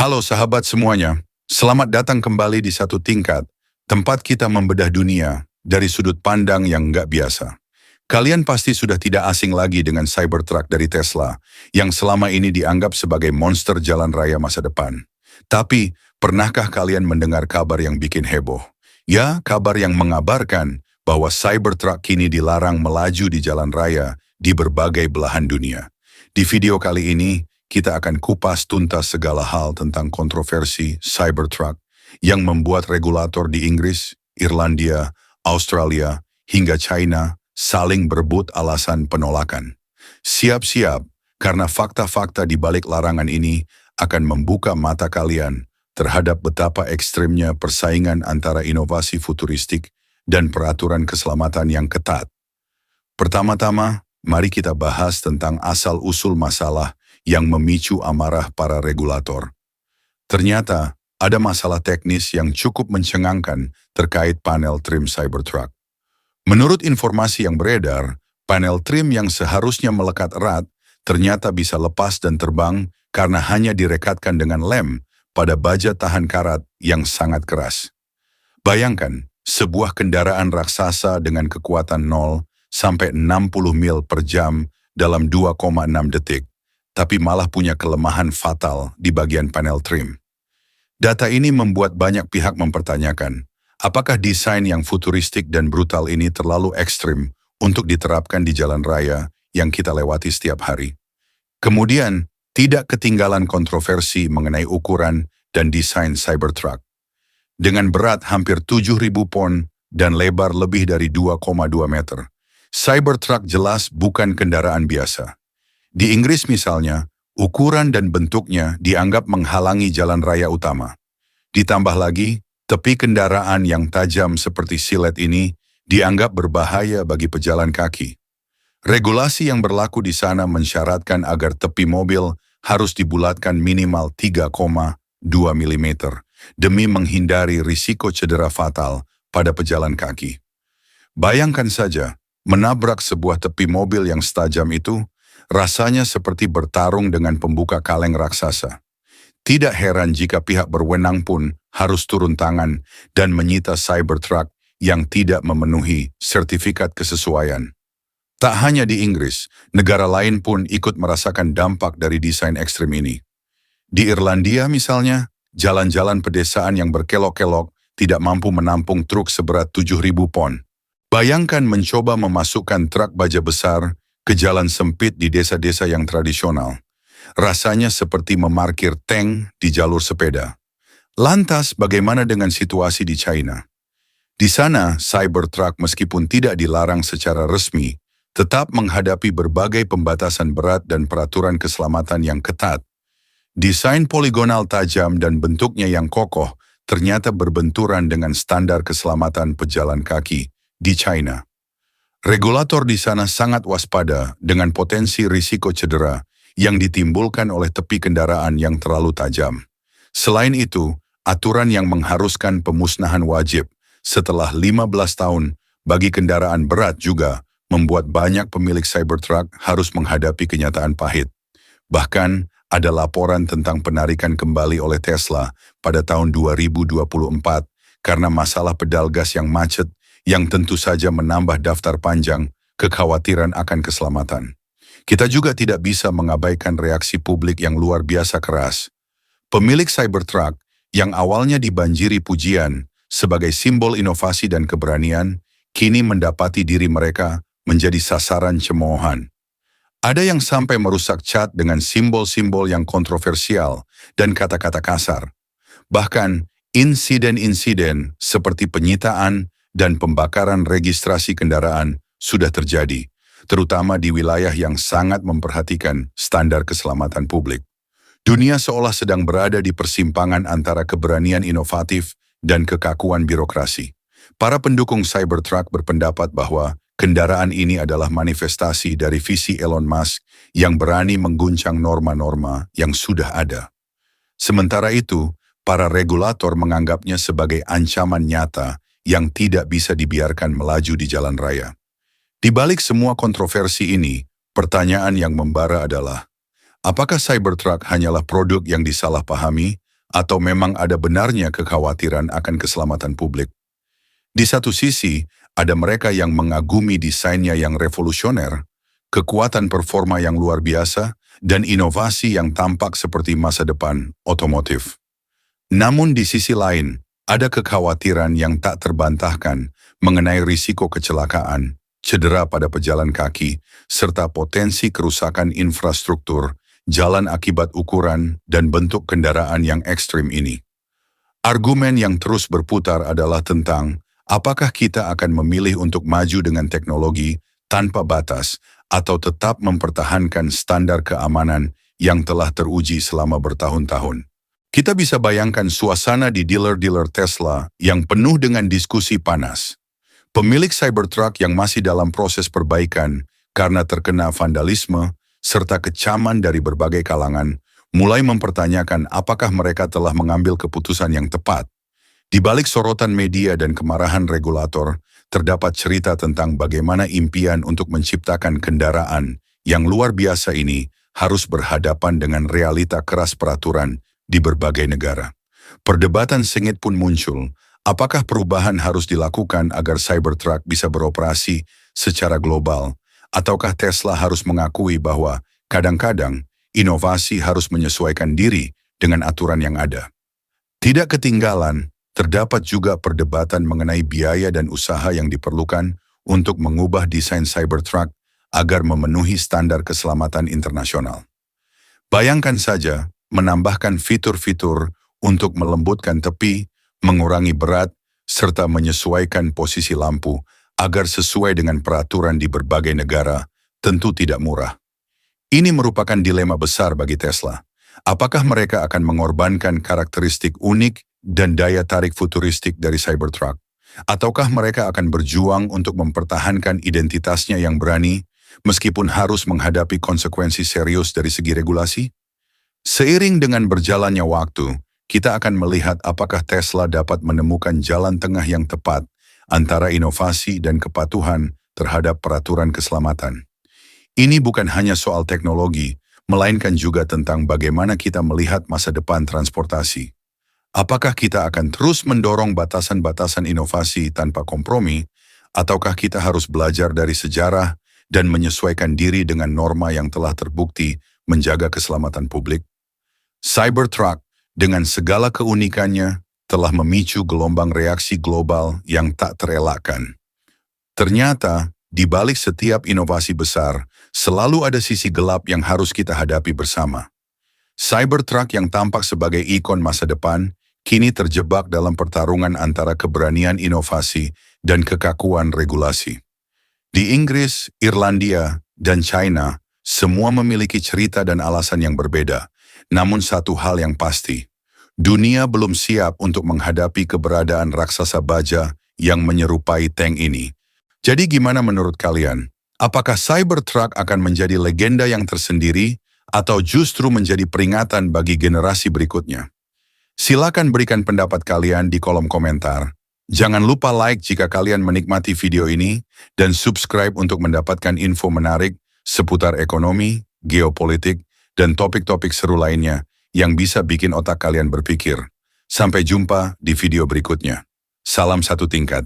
Halo sahabat semuanya, selamat datang kembali di Satu Tingkat, tempat kita membedah dunia dari sudut pandang yang nggak biasa. Kalian pasti sudah tidak asing lagi dengan Cybertruck dari Tesla, yang selama ini dianggap sebagai monster jalan raya masa depan. Tapi, pernahkah kalian mendengar kabar yang bikin heboh? Ya, kabar yang mengabarkan bahwa Cybertruck kini dilarang melaju di jalan raya di berbagai belahan dunia. Di video kali ini, kita akan kupas tuntas segala hal tentang kontroversi Cybertruck yang membuat regulator di Inggris, Irlandia, Australia, hingga China saling berebut alasan penolakan. Siap-siap, karena fakta-fakta di balik larangan ini akan membuka mata kalian terhadap betapa ekstrimnya persaingan antara inovasi futuristik dan peraturan keselamatan yang ketat. Pertama-tama, mari kita bahas tentang asal-usul masalah yang memicu amarah para regulator. Ternyata, ada masalah teknis yang cukup mencengangkan terkait panel trim Cybertruck. Menurut informasi yang beredar, panel trim yang seharusnya melekat erat ternyata bisa lepas dan terbang karena hanya direkatkan dengan lem pada baja tahan karat yang sangat keras. Bayangkan, sebuah kendaraan raksasa dengan kekuatan 0 sampai 60 mil per jam dalam 2,6 detik, tapi malah punya kelemahan fatal di bagian panel trim. Data ini membuat banyak pihak mempertanyakan, apakah desain yang futuristik dan brutal ini terlalu ekstrim untuk diterapkan di jalan raya yang kita lewati setiap hari? Kemudian, tidak ketinggalan kontroversi mengenai ukuran dan desain Cybertruck. Dengan berat hampir 7.000 pon dan lebar lebih dari 2,2 meter, Cybertruck jelas bukan kendaraan biasa. Di Inggris misalnya, ukuran dan bentuknya dianggap menghalangi jalan raya utama. Ditambah lagi, tepi kendaraan yang tajam seperti silet ini dianggap berbahaya bagi pejalan kaki. Regulasi yang berlaku di sana mensyaratkan agar tepi mobil harus dibulatkan minimal 3,2 mm demi menghindari risiko cedera fatal pada pejalan kaki. Bayangkan saja, menabrak sebuah tepi mobil yang setajam itu rasanya seperti bertarung dengan pembuka kaleng raksasa. Tidak heran jika pihak berwenang pun harus turun tangan dan menyita Cybertruck yang tidak memenuhi sertifikat kesesuaian. Tak hanya di Inggris, negara lain pun ikut merasakan dampak dari desain ekstrim ini. Di Irlandia misalnya, jalan-jalan pedesaan yang berkelok-kelok tidak mampu menampung truk seberat 7.000 pon. Bayangkan mencoba memasukkan truk baja besar ke jalan sempit di desa-desa yang tradisional. Rasanya seperti memarkir tank di jalur sepeda. Lantas, bagaimana dengan situasi di China? Di sana, Cybertruck meskipun tidak dilarang secara resmi, tetap menghadapi berbagai pembatasan berat dan peraturan keselamatan yang ketat. Desain poligonal tajam dan bentuknya yang kokoh ternyata berbenturan dengan standar keselamatan pejalan kaki di China. Regulator di sana sangat waspada dengan potensi risiko cedera yang ditimbulkan oleh tepi kendaraan yang terlalu tajam. Selain itu, aturan yang mengharuskan pemusnahan wajib setelah 15 tahun bagi kendaraan berat juga membuat banyak pemilik Cybertruck harus menghadapi kenyataan pahit. Bahkan, ada laporan tentang penarikan kembali oleh Tesla pada tahun 2024 karena masalah pedal gas yang macet yang tentu saja menambah daftar panjang kekhawatiran akan keselamatan. Kita juga tidak bisa mengabaikan reaksi publik yang luar biasa keras. Pemilik Cybertruck yang awalnya dibanjiri pujian sebagai simbol inovasi dan keberanian, kini mendapati diri mereka menjadi sasaran cemoohan. Ada yang sampai merusak cat dengan simbol-simbol yang kontroversial dan kata-kata kasar. Bahkan, insiden-insiden seperti penyitaan dan pembakaran registrasi kendaraan sudah terjadi, terutama di wilayah yang sangat memperhatikan standar keselamatan publik. Dunia seolah sedang berada di persimpangan antara keberanian inovatif dan kekakuan birokrasi. Para pendukung Cybertruck berpendapat bahwa kendaraan ini adalah manifestasi dari visi Elon Musk yang berani mengguncang norma-norma yang sudah ada. Sementara itu, para regulator menganggapnya sebagai ancaman nyata yang tidak bisa dibiarkan melaju di jalan raya. Di balik semua kontroversi ini, pertanyaan yang membara adalah, apakah Cybertruck hanyalah produk yang disalahpahami Atau memang ada benarnya kekhawatiran akan keselamatan publik? Di satu sisi, ada mereka yang mengagumi desainnya yang revolusioner, kekuatan performa yang luar biasa, dan inovasi yang tampak seperti masa depan otomotif. Namun di sisi lain, ada kekhawatiran yang tak terbantahkan mengenai risiko kecelakaan, cedera pada pejalan kaki, serta potensi kerusakan infrastruktur, jalan akibat ukuran dan bentuk kendaraan yang ekstrim ini. Argumen yang terus berputar adalah tentang apakah kita akan memilih untuk maju dengan teknologi tanpa batas atau tetap mempertahankan standar keamanan yang telah teruji selama bertahun-tahun. Kita bisa bayangkan suasana di dealer-dealer Tesla yang penuh dengan diskusi panas. Pemilik Cybertruck yang masih dalam proses perbaikan karena terkena vandalisme serta kecaman dari berbagai kalangan mulai mempertanyakan apakah mereka telah mengambil keputusan yang tepat. Di balik sorotan media dan kemarahan regulator, terdapat cerita tentang bagaimana impian untuk menciptakan kendaraan yang luar biasa ini harus berhadapan dengan realita keras peraturan di berbagai negara. Perdebatan sengit pun muncul, apakah perubahan harus dilakukan agar Cybertruck bisa beroperasi secara global, ataukah Tesla harus mengakui bahwa kadang-kadang inovasi harus menyesuaikan diri dengan aturan yang ada. Tidak ketinggalan, terdapat juga perdebatan mengenai biaya dan usaha yang diperlukan untuk mengubah desain Cybertruck agar memenuhi standar keselamatan internasional. Bayangkan saja, menambahkan fitur-fitur untuk melembutkan tepi, mengurangi berat, serta menyesuaikan posisi lampu agar sesuai dengan peraturan di berbagai negara, tentu tidak murah. Ini merupakan dilema besar bagi Tesla. Apakah mereka akan mengorbankan karakteristik unik dan daya tarik futuristik dari Cybertruck? Ataukah mereka akan berjuang untuk mempertahankan identitasnya yang berani, meskipun harus menghadapi konsekuensi serius dari segi regulasi? Seiring dengan berjalannya waktu, kita akan melihat apakah Tesla dapat menemukan jalan tengah yang tepat antara inovasi dan kepatuhan terhadap peraturan keselamatan. Ini bukan hanya soal teknologi, melainkan juga tentang bagaimana kita melihat masa depan transportasi. Apakah kita akan terus mendorong batasan-batasan inovasi tanpa kompromi, ataukah kita harus belajar dari sejarah dan menyesuaikan diri dengan norma yang telah terbukti menjaga keselamatan publik? Cybertruck, dengan segala keunikannya, telah memicu gelombang reaksi global yang tak terelakkan. Ternyata, di balik setiap inovasi besar, selalu ada sisi gelap yang harus kita hadapi bersama. Cybertruck yang tampak sebagai ikon masa depan, kini terjebak dalam pertarungan antara keberanian inovasi dan kekakuan regulasi. Di Inggris, Irlandia, dan China, semua memiliki cerita dan alasan yang berbeda. Namun satu hal yang pasti, dunia belum siap untuk menghadapi keberadaan raksasa baja yang menyerupai tank ini. Jadi gimana menurut kalian? Apakah Cybertruck akan menjadi legenda yang tersendiri atau justru menjadi peringatan bagi generasi berikutnya? Silakan berikan pendapat kalian di kolom komentar. Jangan lupa like jika kalian menikmati video ini dan subscribe untuk mendapatkan info menarik seputar ekonomi, geopolitik, dan topik-topik seru lainnya yang bisa bikin otak kalian berpikir. Sampai jumpa di video berikutnya. Salam satu tingkat.